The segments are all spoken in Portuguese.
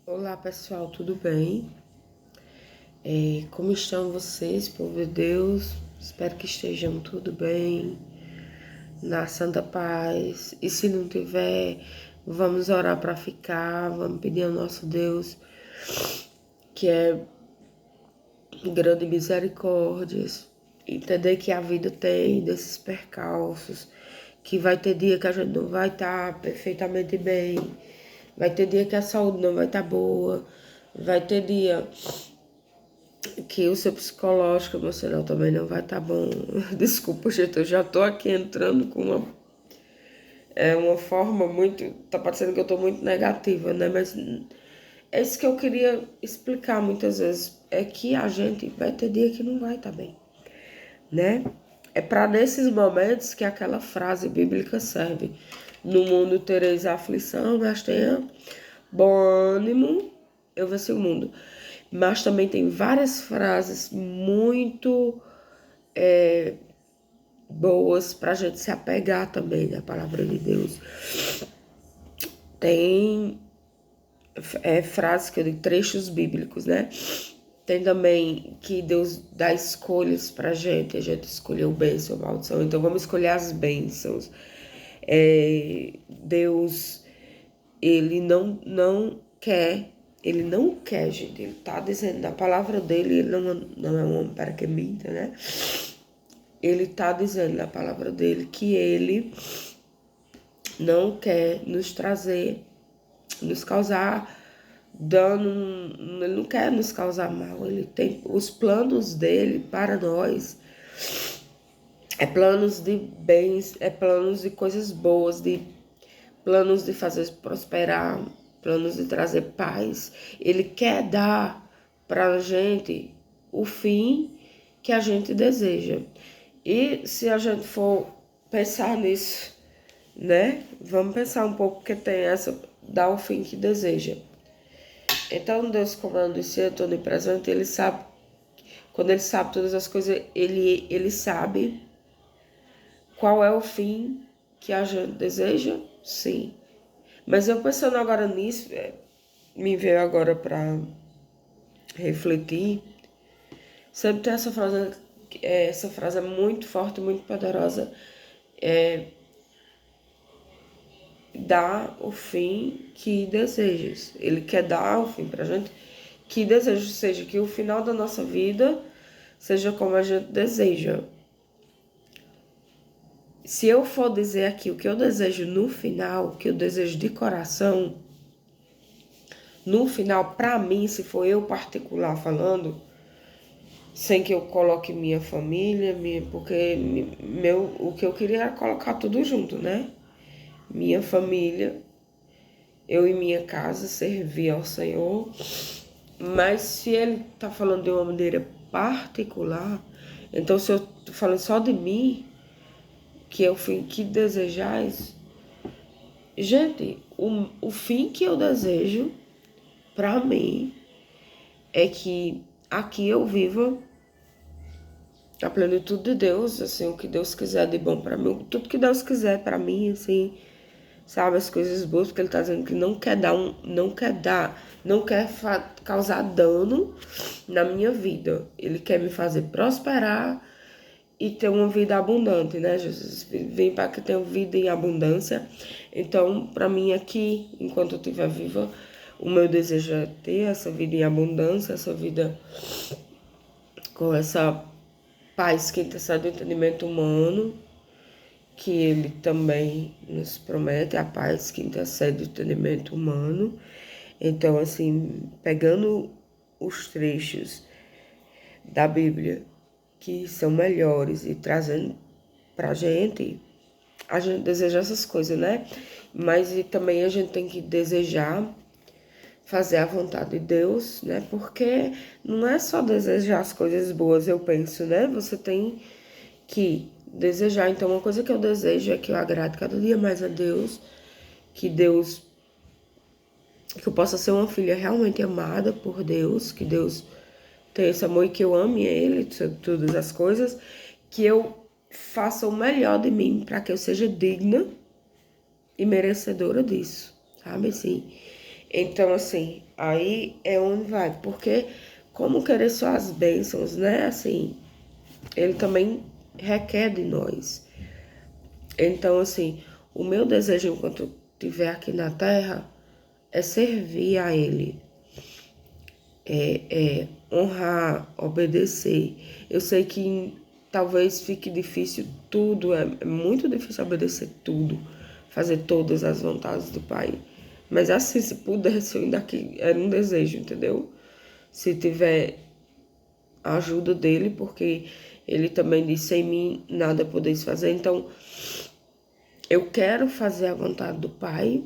Olá pessoal, tudo bem? Como estão vocês, povo de Deus? Espero que estejam tudo bem, na santa paz. E se não tiver, vamos orar para ficar, vamos pedir ao nosso Deus, que é grande misericórdias, entender que a vida tem desses percalços, que vai ter dia que a gente não vai estar perfeitamente bem, vai ter dia que a saúde não vai estar boa, vai ter dia que o seu psicológico emocional também não vai estar bom. Desculpa, gente, eu já tô aqui entrando com uma forma muito. Tá parecendo que eu tô muito negativa, né? Mas é isso que eu queria explicar muitas vezes. É que a gente vai ter dia que não vai estar bem, né? É para nesses momentos que aquela frase bíblica serve. No mundo tereis aflição, mas tenha bom ânimo, eu venci o mundo. Mas também tem várias frases muito boas para a gente se apegar também na palavra de Deus. Tem frases que eu digo, trechos bíblicos, né? Tem também que Deus dá escolhas pra gente, a gente escolheu bênção ou maldição, então vamos escolher as bênçãos. Deus, ele não quer, gente, ele tá dizendo na palavra dele, ele não é um homem para que minta, né? Ele tá dizendo na palavra dele que ele não quer nos causar dano, ele não quer nos causar mal, ele tem os planos dele para nós, é planos de bens, é planos de coisas boas, de planos de fazer prosperar, planos de trazer paz. Ele quer dar para a gente o fim que a gente deseja. E se a gente for pensar nisso, né? Vamos pensar um pouco que tem essa, dar o fim que deseja. Então Deus, como eu disse, é onipresente, ele sabe, quando ele sabe todas as coisas, ele sabe qual é o fim que a gente deseja, sim. Mas eu pensando agora nisso, me veio agora para refletir, sempre tem essa frase é muito forte, muito poderosa, dar o fim que desejas. Ele quer dar o fim pra gente que deseja, ou seja, que o final da nossa vida seja como a gente deseja. Se eu for dizer aqui o que eu desejo no final, o que eu desejo de coração, no final, pra mim, se for eu particular falando, sem que eu coloque minha família, porque o que eu queria era colocar tudo junto, né? Minha família, eu e minha casa, servir ao Senhor. Mas se ele tá falando de uma maneira particular, então se eu tô falando só de mim, que é o fim que desejais, gente, o fim que eu desejo pra mim é que aqui eu viva a plenitude de Deus, assim, o que Deus quiser de bom pra mim, tudo que Deus quiser pra mim, assim, sabe, as coisas boas, porque ele tá dizendo que não quer causar dano na minha vida. Ele quer me fazer prosperar e ter uma vida abundante, né? Jesus vem para que tenha vida em abundância. Então, para mim aqui, enquanto eu estiver viva, o meu desejo é ter essa vida em abundância, essa vida com essa paz que intercede do entendimento humano, que ele também nos promete, a paz que intercede do entendimento humano. Então, assim, pegando os trechos da Bíblia que são melhores e trazendo pra gente, a gente deseja essas coisas, né? Mas e também a gente tem que desejar fazer a vontade de Deus, né? Porque não é só desejar as coisas boas, eu penso, né? Você tem que desejar. Então, uma coisa que eu desejo é que eu agrade cada dia mais a Deus, que Deus, que eu possa ser uma filha realmente amada por Deus, que Deus tenha esse amor e que eu ame Ele sobre todas as coisas, que eu faça o melhor de mim para que eu seja digna e merecedora disso, sabe assim? Então, assim, aí é onde vai. Porque como querer só as bênçãos, né? Assim, ele também requer de nós. Então, assim, o meu desejo enquanto eu estiver aqui na Terra é servir a Ele, é honrar, obedecer. Eu sei que talvez fique difícil tudo, é muito difícil obedecer tudo, fazer todas as vontades do Pai. Mas assim, se pudesse, eu ainda que era um desejo, entendeu? Se tiver a ajuda dele, porque ele também disse, sem mim nada podeis fazer. Então, eu quero fazer a vontade do Pai,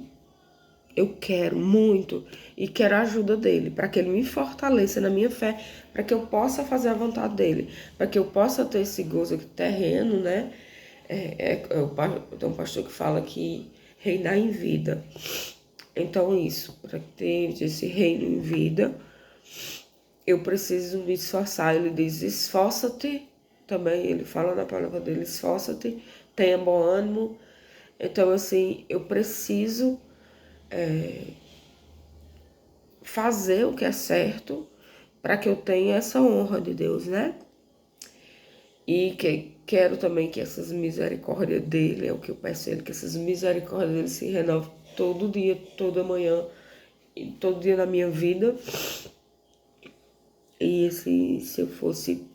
eu quero muito, e quero a ajuda dele, para que ele me fortaleça na minha fé, para que eu possa fazer a vontade dele, para que eu possa ter esse gozo aqui terreno, né? Tem um pastor que fala que reinar em vida. Então, isso, para ter esse reino em vida, eu preciso me esforçar. Ele diz, esforça-te, também ele fala na palavra dele, esforça-te, tenha bom ânimo. Então, assim, eu preciso fazer o que é certo para que eu tenha essa honra de Deus, né? E que quero também que essas misericórdias dele, é o que eu peço a ele, que essas misericórdias dele se renovem todo dia, toda manhã, e todo dia na minha vida. E se eu fosse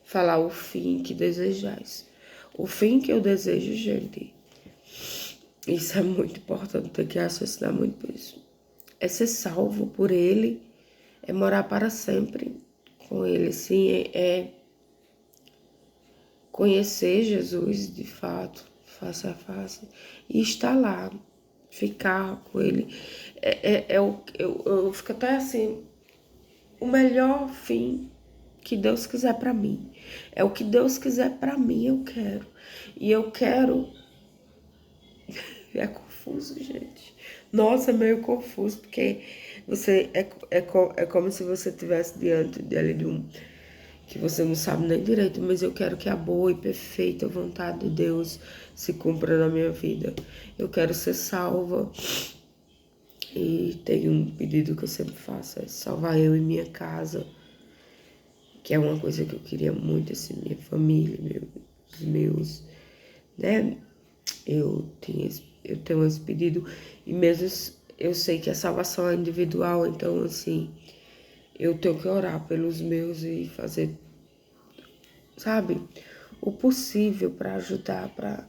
falar o fim que desejais. O fim que eu desejo, gente, isso é muito importante, tem que raciocinar muito por isso. É ser salvo por Ele, é morar para sempre com Ele, sim, é conhecer Jesus de fato, face a face, e estar lá, ficar com Ele. Eu fico até assim, o melhor fim que Deus quiser para mim. É o que Deus quiser para mim, eu quero. E eu quero. É confuso, gente. Nossa, é meio confuso, porque você é como se você estivesse diante dele de um que você não sabe nem direito, mas eu quero que a boa e perfeita vontade de Deus se cumpra na minha vida. Eu quero ser salva. E tem um pedido que eu sempre faço, é salvar eu e minha casa, que é uma coisa que eu queria muito, assim, minha família, os meus, né? Eu tenho esse pedido, e mesmo eu sei que a salvação é individual, então, assim, eu tenho que orar pelos meus e fazer, sabe, o possível para ajudar, para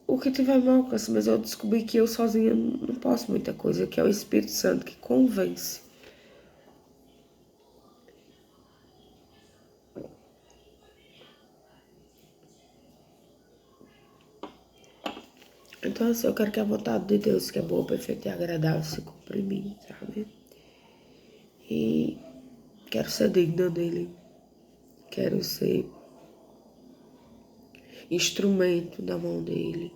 o que tiver ao meu alcance, mas eu descobri que eu sozinha não posso muita coisa, que é o Espírito Santo que convence. Então, assim, eu quero que a vontade de Deus, que é boa, perfeita e agradável, se cumpra em mim, sabe? E quero ser digna dele. Quero ser instrumento na mão dele.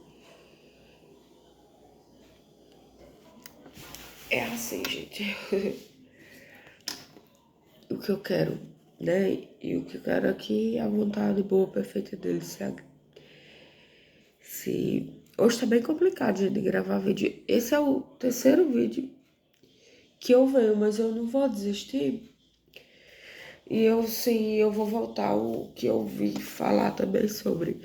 É assim, gente. O que eu quero, né? E o que eu quero aqui é a vontade boa, perfeita dele. Hoje tá bem complicado, gente, de gravar vídeo. Esse é o terceiro vídeo que eu venho, mas eu não vou desistir. E eu, sim, eu vou voltar o que eu vi falar também sobre,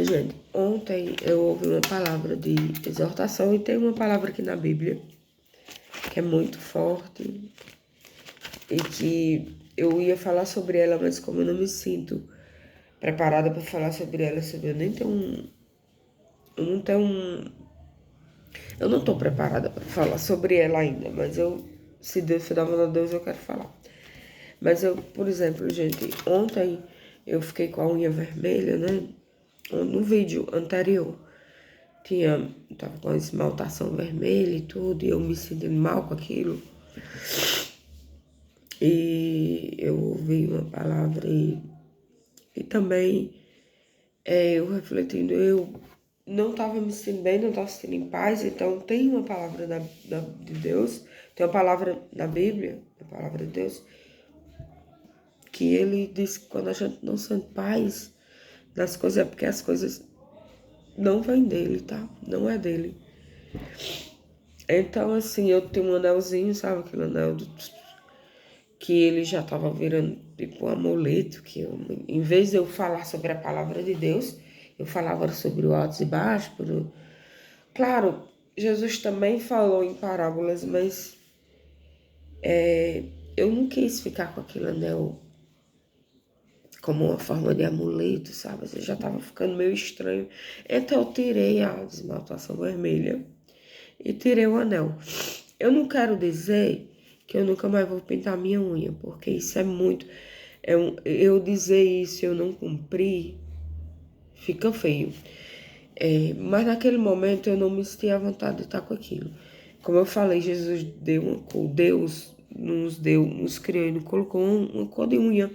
gente. Ontem eu ouvi uma palavra de exortação e tem uma palavra aqui na Bíblia que é muito forte e que eu ia falar sobre ela, mas como eu não me sinto preparada para falar sobre ela, sabe? Eu não tenho eu não tô preparada para falar sobre ela ainda, mas se Deus for dar vontade de Deus, eu quero falar. Mas por exemplo, gente, ontem eu fiquei com a unha vermelha, né? No vídeo anterior. Tava com a esmaltação vermelha e tudo, e eu me sentindo mal com aquilo. E eu ouvi uma palavra e também eu refletindo, eu não estava me sentindo bem, não estava me sentindo em paz, então tem uma palavra de Deus, tem uma palavra na Bíblia, a palavra de Deus, que ele diz que quando a gente não sente paz nas coisas, é porque as coisas não vem dele, tá? Não é dele. Então, assim, eu tenho um anelzinho, sabe? Aquele anel que ele já tava virando tipo um amuleto, em vez de eu falar sobre a palavra de Deus, eu falava sobre o altos e baixos. Claro, Jesus também falou em parábolas, mas eu não quis ficar com aquele anel como uma forma de amuleto, sabe? Eu já tava ficando meio estranho. Então eu tirei a esmaltação vermelha e tirei o anel. Eu não quero dizer que eu nunca mais vou pintar minha unha, porque isso é muito... eu dizer isso e eu não cumprir, fica feio. Mas naquele momento eu não me senti à vontade de estar com aquilo. Como eu falei, Jesus deu uma cor, Deus nos criou e nos colocou uma cor de unha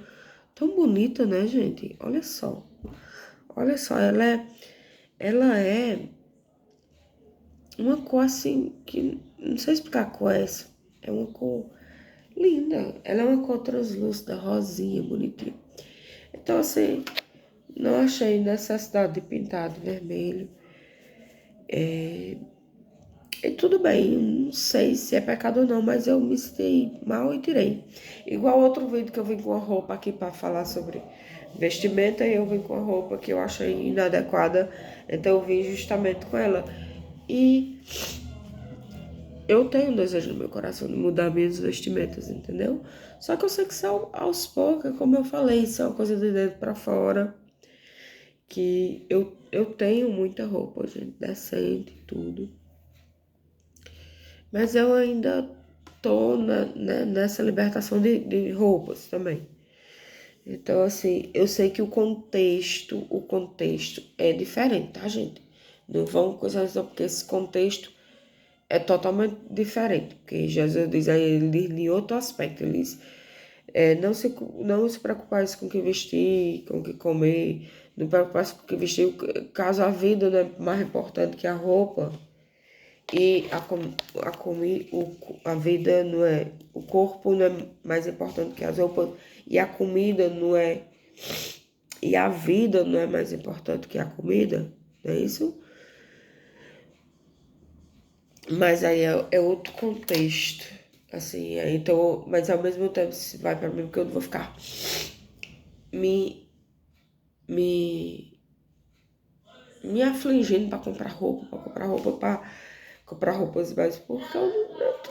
tão bonita, né, gente? Olha só, ela é uma cor assim que não sei explicar a cor é essa. É uma cor linda. Ela é uma cor translúcida, rosinha, bonitinha. Então, assim, não achei necessidade de pintar de vermelho. E tudo bem, não sei se é pecado ou não, mas eu me senti mal e tirei. Igual outro vídeo que eu vim com a roupa aqui para falar sobre vestimenta e eu vim com a roupa que eu achei inadequada, então eu vim justamente com ela. E eu tenho um desejo no meu coração de mudar minhas vestimentas, entendeu? Só que eu sei que são aos poucos, como eu falei, isso é uma coisa de dentro para fora, que eu tenho muita roupa, gente, decente e tudo. Mas eu ainda tô nessa libertação de roupas também. Então, assim, eu sei que o contexto é diferente, tá, gente? Não vão coisar só porque esse contexto é totalmente diferente. Porque Jesus diz aí, ele diz em outro aspecto, ele diz, não se preocupar com o que vestir, com o que comer, não preocupar com o que vestir, caso a vida não é mais importante que a roupa. E a vida não é. O corpo não é mais importante que as roupas. E a comida não é. E a vida não é mais importante que a comida. Não é isso? Mas aí é outro contexto. Assim, então. Mas ao mesmo tempo, se vai pra mim, porque eu não vou ficar me. me. me afligindo pra comprar roupa, pra comprar roupas mais. Porque eu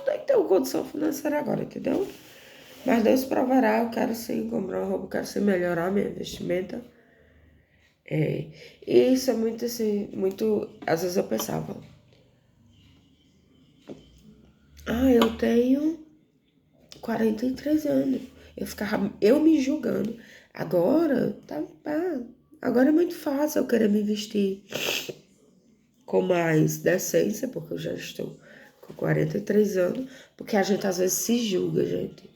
nem tenho condição financeira agora, entendeu? Mas Deus proverá, eu quero sim comprar uma roupa, eu quero sim melhorar minha vestimenta. E isso é muito assim, muito. Às vezes eu pensava, eu tenho 43 anos. Eu me julgando. Agora, agora é muito fácil eu querer me vestir com mais decência, porque eu já estou com 43 anos, porque a gente às vezes se julga, gente.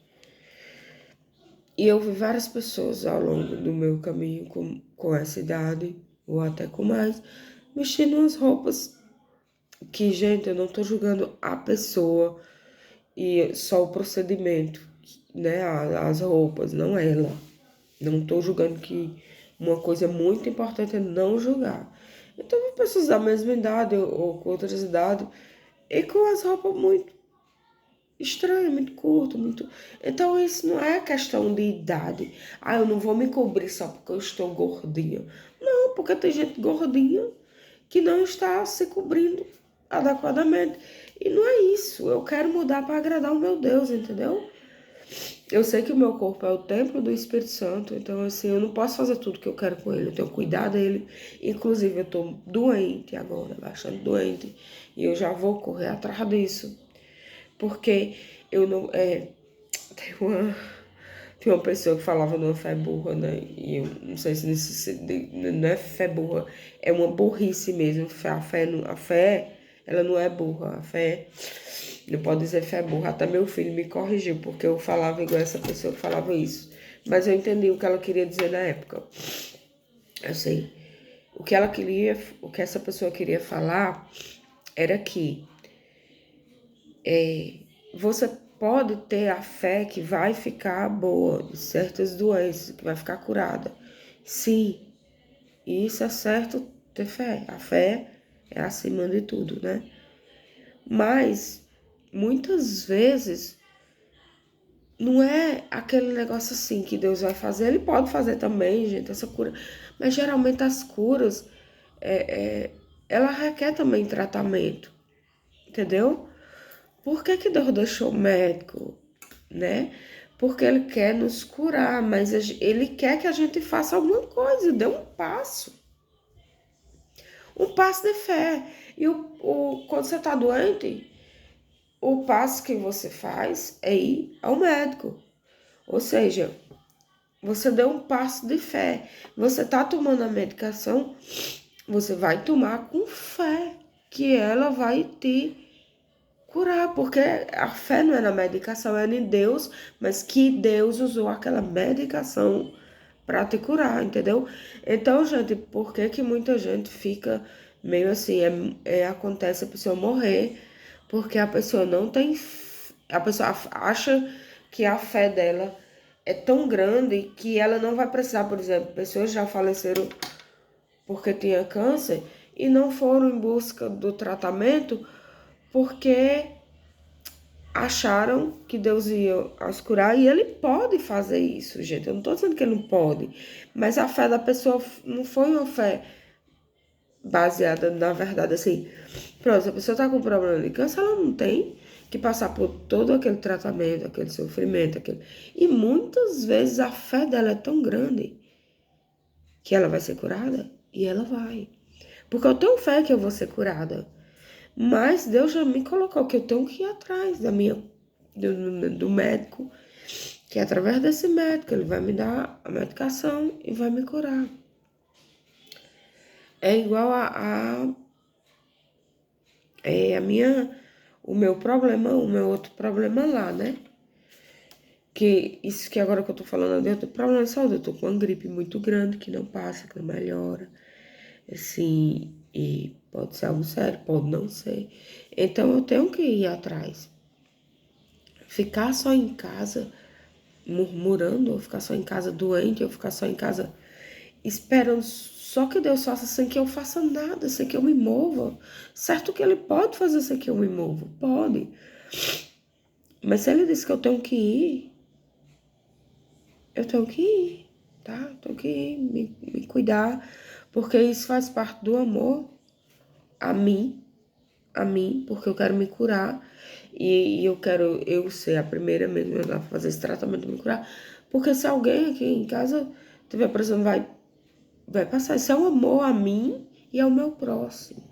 E eu vi várias pessoas ao longo do meu caminho com essa idade, ou até com mais, vestindo umas roupas que, gente, eu não tô julgando a pessoa e só o procedimento, né? As roupas, não ela. Não tô julgando que uma coisa muito importante é não julgar. Então, vi pessoas da mesma idade ou com outras idades e com as roupas muito estranho, muito curto, muito. Então, isso não é questão de idade. Eu não vou me cobrir só porque eu estou gordinha. Não, porque tem gente gordinha que não está se cobrindo adequadamente. E não é isso. Eu quero mudar para agradar o meu Deus, entendeu? Eu sei que o meu corpo é o templo do Espírito Santo, então assim, eu não posso fazer tudo que eu quero com ele, eu tenho que cuidar dele. Inclusive, eu tô doente agora, bastante doente, e eu já vou correr atrás disso. Porque eu não. Tem uma, tem uma pessoa que falava numa fé burra, né? E eu não sei se não é fé burra, é uma burrice mesmo. A fé, ela não é burra. A fé, não pode dizer fé burra. Até meu filho me corrigiu, porque eu falava igual essa pessoa que falava isso. Mas eu entendi o que ela queria dizer na época. Eu sei. O que essa pessoa queria falar era que você pode ter a fé que vai ficar boa de certas doenças, que vai ficar curada. Sim, isso é certo ter fé. A fé é acima de tudo, né? Mas, muitas vezes, não é aquele negócio assim que Deus vai fazer. Ele pode fazer também, gente, essa cura. Mas, geralmente, as curas, ela requer também tratamento, entendeu? Por que que Deus deixou o médico, né? Porque Ele quer nos curar, mas Ele quer que a gente faça alguma coisa, dê um passo de fé. E quando você está doente, o passo que você faz é ir ao médico. Ou seja, você deu um passo de fé. Você está tomando a medicação, você vai tomar com fé que ela vai te curar, porque a fé não é na medicação, é em Deus, mas que Deus usou aquela medicação para te curar, entendeu? Então, gente, por que que muita gente fica meio assim, acontece a pessoa morrer, porque a pessoa não tem, a pessoa acha que a fé dela é tão grande que ela não vai precisar, por exemplo, pessoas já faleceram porque tinha câncer e não foram em busca do tratamento porque acharam que Deus ia as curar e ele pode fazer isso, gente. Eu não tô dizendo que ele não pode, mas a fé da pessoa não foi uma fé baseada na verdade assim. Pronto, se a pessoa tá com problema de câncer, ela não tem que passar por todo aquele tratamento, aquele sofrimento, aquele. E muitas vezes a fé dela é tão grande que ela vai ser curada e ela vai. Porque eu tenho fé que eu vou ser curada. Mas Deus já me colocou que eu tenho que ir atrás do médico, que através desse médico ele vai me dar a medicação e vai me curar. É igual o meu outro problema lá, né? Que isso que agora que eu tô falando é outro problema de saúde. Eu tô com uma gripe muito grande que não passa, que não melhora. Assim, e pode ser algo sério, pode não ser. Então eu tenho que ir atrás. Ficar só em casa murmurando, ou ficar só em casa doente, ou ficar só em casa esperando só que Deus faça sem que eu faça nada, sem que eu me mova. Certo que Ele pode fazer sem que eu me mova, pode. Mas se Ele disse que eu tenho que ir, eu tenho que ir, tá? Eu tenho que ir, me cuidar, porque isso faz parte do amor a mim, porque eu quero me curar e eu quero eu ser a primeira mesmo a fazer esse tratamento de me curar, porque se alguém aqui em casa tiver precisando, vai passar. Isso é um amor a mim e ao meu próximo,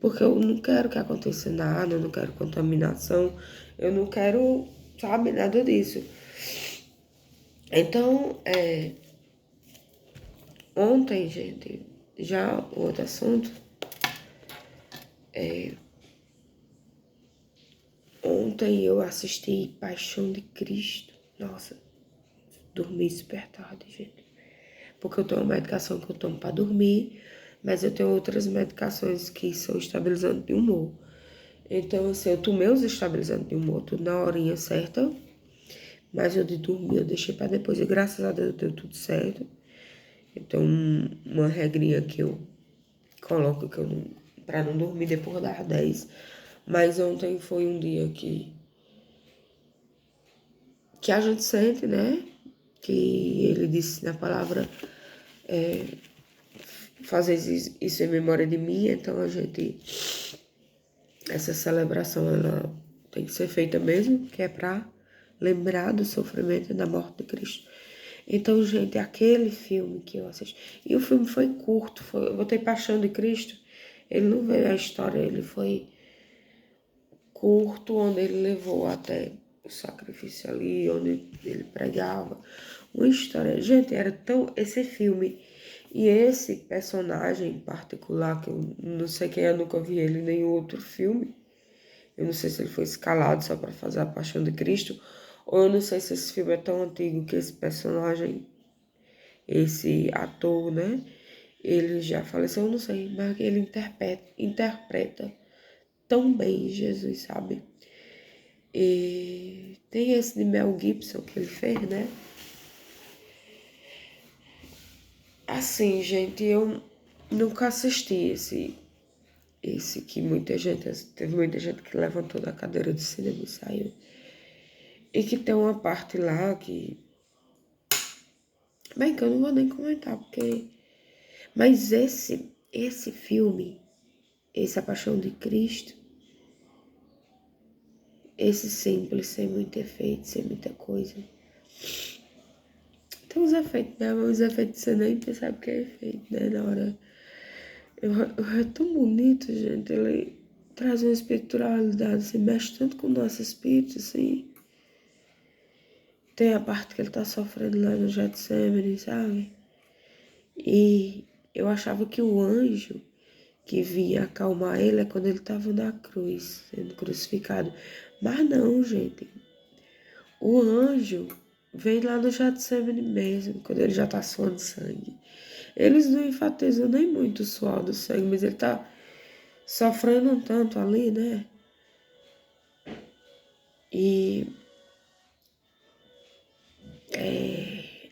porque eu não quero que aconteça nada, eu não quero contaminação, eu não quero, sabe, nada disso. Então, ontem, gente, já outro assunto, ontem eu assisti Paixão de Cristo. Nossa, dormi super tarde, gente. Porque eu tenho uma medicação que eu tomo pra dormir, mas eu tenho outras medicações que são estabilizantes de humor. Então, assim, eu tomei os estabilizantes de humor tudo na horinha certa, mas eu de dormir eu deixei pra depois. E graças a Deus deu tudo certo. Então, uma regrinha que eu coloco que eu não, pra não dormir depois das 10. Mas ontem foi um dia que a gente sente, né? Que ele disse na palavra fazer isso em memória de mim, então essa celebração ela tem que ser feita mesmo, que é para lembrar do sofrimento e da morte de Cristo. Então, gente, aquele filme que eu assisti, e o filme foi curto, eu botei Paixão de Cristo, ele não veio a história, ele foi curto, onde ele levou até o sacrifício ali, onde ele pregava, uma história. Gente, era tão. Esse filme e esse personagem em particular, que eu não sei quem é, eu nunca vi ele em nenhum outro filme. Eu não sei se ele foi escalado só para fazer a Paixão de Cristo, ou eu não sei se esse filme é tão antigo que esse personagem, esse ator, né? Ele já faleceu, eu não sei, mas ele interpreta tão bem Jesus, sabe? E tem esse de Mel Gibson que ele fez, né? Assim, gente, nunca assisti esse que teve muita gente que levantou da cadeira de cinema e saiu. E que tem uma parte lá que, bem, que eu não vou nem comentar, porque... Mas esse filme, esse A Paixão de Cristo, esse simples, sem muito efeito, sem muita coisa. Tem uns efeitos, né? Mas os efeitos você nem percebe que é efeito, né? Na hora. É tão bonito, gente. Ele traz uma espiritualidade, assim, mexe tanto com o nosso espírito, assim. Tem a parte que ele tá sofrendo lá no Getsemane, sabe? E eu achava que o anjo que vinha acalmar ele é quando ele tava na cruz, sendo crucificado. Mas não, gente. O anjo vem lá no Getsemane mesmo, quando ele já tá suando sangue. Eles não enfatizam nem muito o suor do sangue, mas ele tá sofrendo um tanto ali, né? E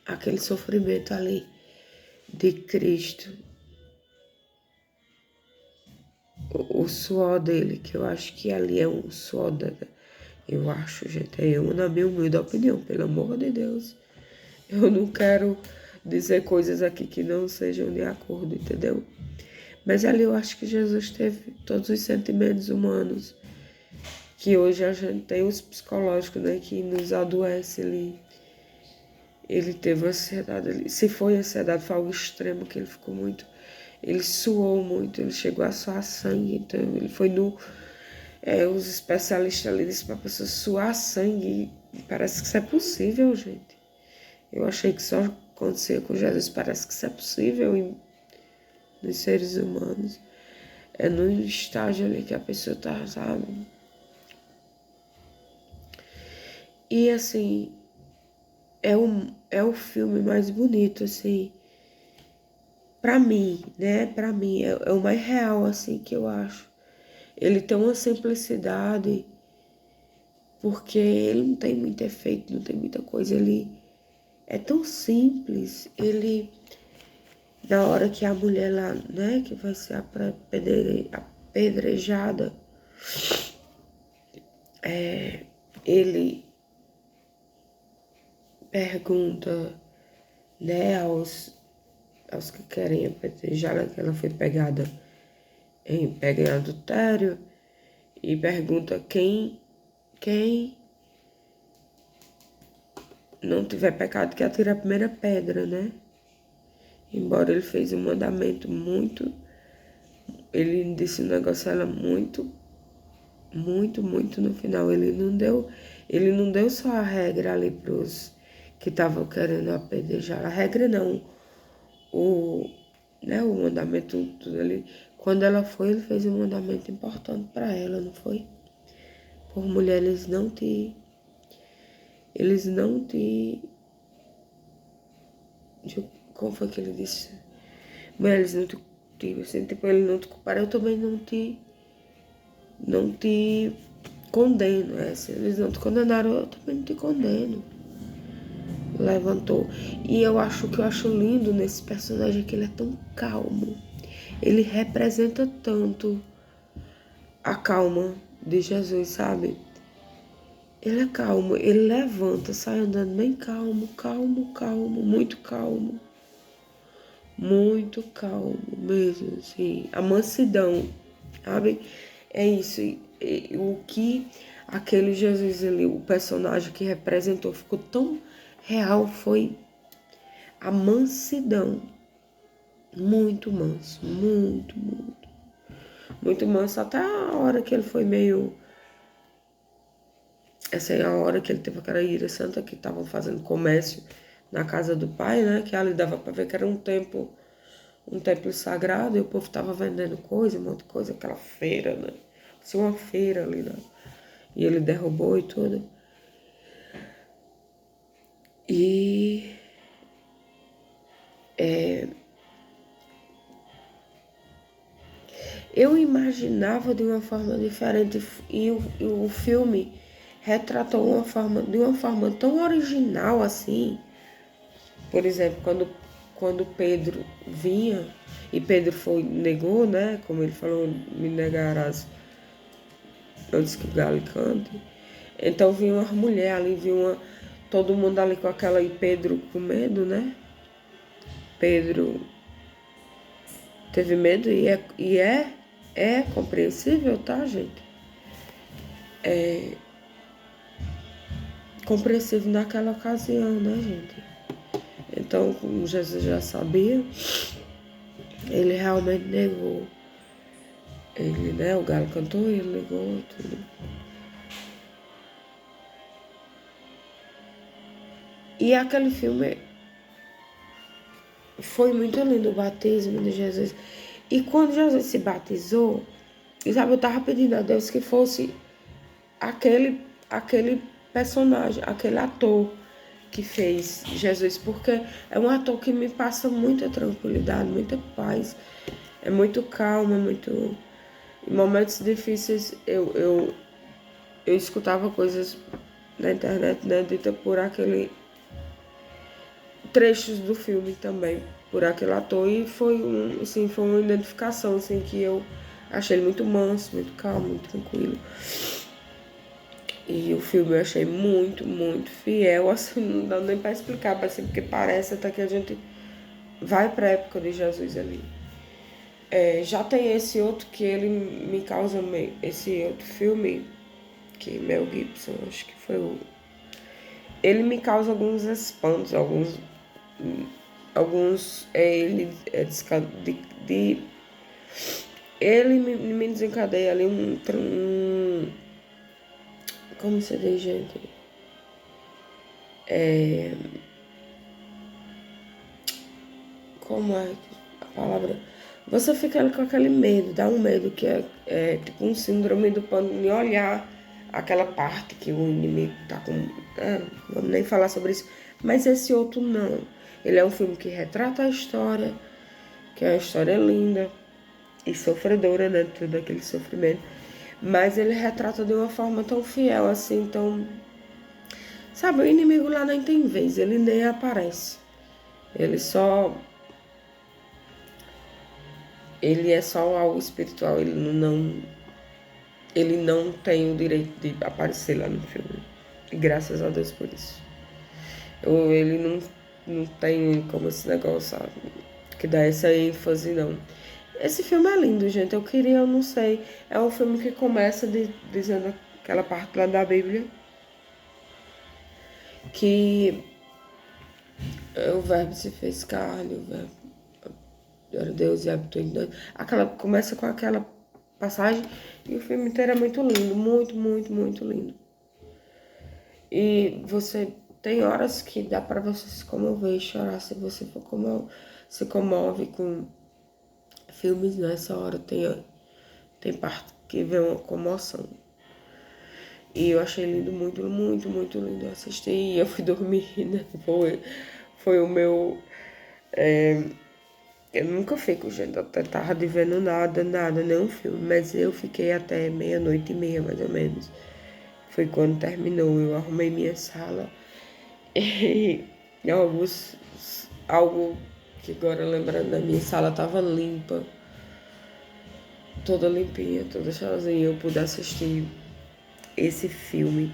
aquele sofrimento ali de Cristo, o suor dele, que eu acho que ali é um suor eu acho, gente, eu, na minha humilde opinião, pelo amor de Deus, eu não quero dizer coisas aqui que não sejam de acordo, entendeu? Mas ali eu acho que Jesus teve todos os sentimentos humanos, que hoje a gente tem os psicológicos, né, que nos adoece ali. Ele teve ansiedade, se foi ansiedade, foi algo extremo, que ele ficou muito, ele suou muito, ele chegou a suar sangue, então ele foi no, os especialistas ali disseram para a pessoa suar sangue, parece que isso é possível, gente. Eu achei que só acontecia com Jesus, parece que isso é possível nos seres humanos. É no estágio ali que a pessoa tá, sabe? E assim, é o filme mais bonito, assim, pra mim, né? Pra mim, é o mais real, assim, que eu acho. Ele tem uma simplicidade, porque ele não tem muito efeito, não tem muita coisa. Ele é tão simples. Ele, na hora que a mulher lá, né, que vai ser apedrejada, ele pergunta, né, aos que querem apedrejá-la, que ela foi pega em adultério, e pergunta quem não tiver pecado que atire a primeira pedra, né? Embora ele fez um mandamento muito, ele disse um negócio a ela muito, muito, muito no final. Ele não deu só a regra ali pros que estavam querendo apedrejar. A regra não, o mandamento tudo ali. Quando ela foi, ele fez um mandamento importante para ela, não foi? Por mulher, como foi que ele disse? Mulher, eles não te, assim, tipo, ele não te culpar, eu também não te condeno. Se eles não te condenaram, eu também não te condeno. Levantou. E eu acho lindo nesse personagem que ele é tão calmo. Ele representa tanto a calma de Jesus, sabe? Ele é calmo, ele levanta, sai andando bem calmo, calmo, calmo, muito calmo mesmo, assim. A mansidão, sabe? É isso. E o que aquele Jesus ali, o personagem que representou, ficou tão real foi a mansidão. Muito manso, muito, muito. Muito manso até a hora que ele foi meio... Essa é a hora que ele teve aquela ira santa que estavam fazendo comércio na casa do pai, né? Que ali dava para ver que era um templo sagrado, e o povo tava vendendo coisa, um monte de coisa, aquela feira, né? Tinha uma feira ali, né? E ele derrubou e tudo. E eu imaginava de uma forma diferente, e o filme retratou de uma forma tão original assim. Por exemplo, quando quando Pedro vinha, e Pedro negou, né? Como ele falou, me negarás antes que o galo cante. Então vinha uma mulher ali, todo mundo ali com aquela, e Pedro com medo, né? Pedro teve medo é compreensível, tá, gente? É compreensível naquela ocasião, né, gente? Então, como Jesus já sabia, ele realmente negou. Ele, né, o galo cantou e ele negou tudo. E aquele filme foi muito lindo, o batismo de Jesus. E quando Jesus se batizou, sabe, eu tava pedindo a Deus que fosse aquele personagem, aquele ator que fez Jesus, porque é um ator que me passa muita tranquilidade, muita paz, é muito calmo, é muito... Em momentos difíceis eu escutava coisas na internet, né, dita por aquele... trechos do filme também, por aquele ator, e foi uma identificação, assim, que eu achei ele muito manso, muito calmo, muito tranquilo. E o filme eu achei muito, muito fiel, assim, não dá nem pra explicar, assim, porque parece até que a gente vai pra época de Jesus ali. Já tem esse outro que ele me causa meio... Esse outro filme, que Mel Gibson, acho que foi o... Ele me causa alguns espantos, ele ele me desencadeia ali como se diz, gente? Como é a palavra? Você fica ali com aquele medo, dá um medo que é tipo um síndrome do pânico de olhar aquela parte que o inimigo tá com... não vamos nem falar sobre isso. Mas esse outro não. Ele é um filme que retrata a história, que é uma história linda e sofredora, né? Todo aquele sofrimento. Mas ele retrata de uma forma tão fiel, assim, tão... Sabe, o inimigo lá nem tem vez, ele nem aparece. Ele só... Ele é só algo espiritual, ele não tem o direito de aparecer lá no filme. E graças a Deus por isso. Ele não tem como esse negócio, sabe? Que dá essa ênfase, não. Esse filme é lindo, gente. Eu não sei. É um filme que começa dizendo aquela parte lá da Bíblia. Que o verbo se fez carne, o verbo era Deus e habitou em nós. Começa com aquela passagem e o filme inteiro é muito lindo. Muito, muito, muito lindo. E você tem horas que dá pra você se comover e chorar se você se comove com filmes nessa hora. Tem parte que vem uma comoção. E eu achei lindo, muito, muito, muito lindo. Eu assisti e eu fui dormir, né? Foi o meu... eu nunca fico, gente, até tarde vendo nada, nenhum filme. Mas eu fiquei até 00:30, mais ou menos. Foi quando terminou, eu arrumei minha sala. E algo que agora lembrando da minha sala tava limpa. Toda limpinha, toda sozinha. Eu pude assistir esse filme,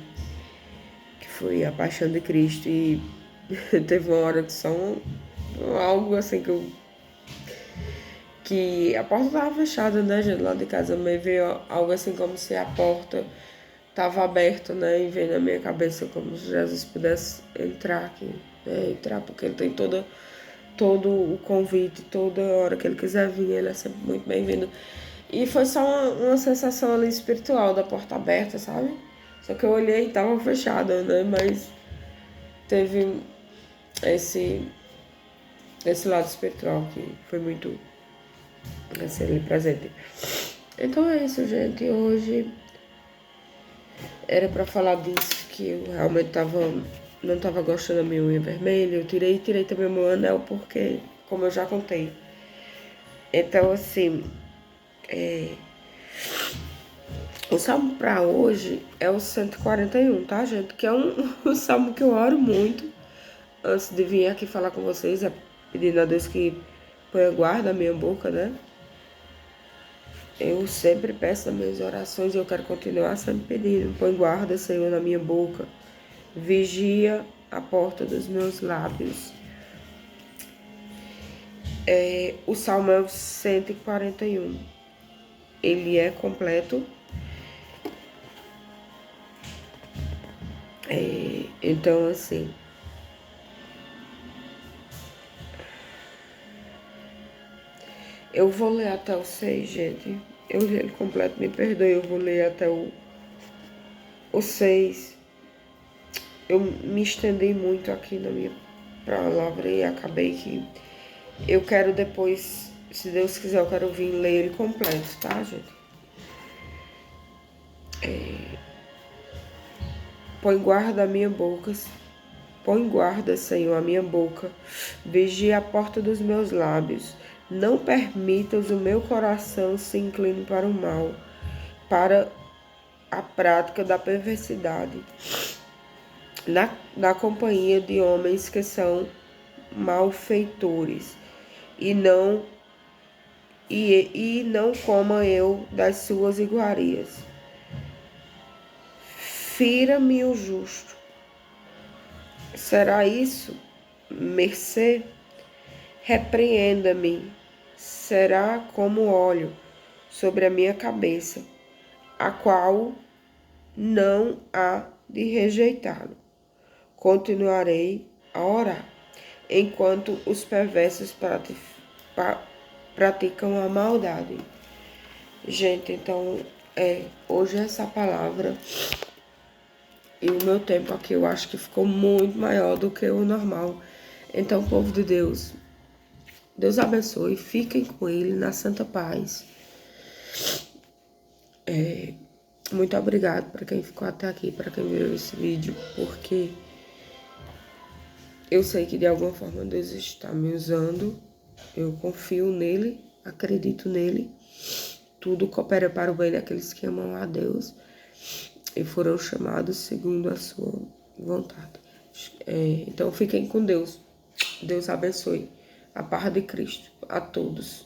que foi A Paixão de Cristo. E teve uma hora que algo assim que a porta tava fechada, né, gente, lá de casa, mas veio algo assim como se a porta tava aberta, né, e veio na minha cabeça como se Jesus pudesse entrar aqui, né, porque ele tem todo o convite, toda hora que ele quiser vir, ele é sempre muito bem-vindo. E foi só uma sensação ali espiritual da porta aberta, sabe? Só que eu olhei e tava fechada, né, mas teve esse lado espiritual que foi muito assim, ali presente. Então é isso, gente. Hoje era pra falar disso, que eu realmente não tava gostando da minha unha vermelha. Eu tirei também o meu anel, porque, como eu já contei. Então, assim, o salmo pra hoje é o 141, tá, gente? Que é um salmo que eu oro muito antes de vir aqui falar com vocês. pedindo a Deus que ponha guarda a minha boca, né? Eu sempre peço nas minhas orações e eu quero continuar sempre pedindo. Põe guarda, Senhor, na minha boca. Vigia a porta dos meus lábios. O Salmo é o 141. Ele é completo. Então, assim, eu vou ler até o 6, gente. Eu li ele completo, me perdoe, eu vou ler até o 6. Eu me estendi muito aqui na minha palavra e acabei que eu quero depois, se Deus quiser, eu quero vir ler ele completo, tá, gente? Põe guarda a minha boca, põe guarda, Senhor, a minha boca, vigia a porta dos meus lábios. Não permitas o meu coração se incline para o mal, para a prática da perversidade, na companhia de homens que são malfeitores, e não coma eu das suas iguarias. Fira-me o justo. Será isso mercê? Repreenda-me. Será como óleo sobre a minha cabeça, a qual não há de rejeitá-lo. Continuarei a orar, enquanto os perversos praticam a maldade. Gente, então, hoje essa palavra e o meu tempo aqui eu acho que ficou muito maior do que o normal. Então, povo de Deus, Deus abençoe, fiquem com ele na santa paz. Muito obrigado para quem ficou até aqui, para quem viu esse vídeo, porque eu sei que de alguma forma Deus está me usando, eu confio nele, acredito nele. Tudo coopera para o bem daqueles que amam a Deus e foram chamados segundo a sua vontade. Então fiquem com Deus. Deus abençoe. A paz de Cristo a todos.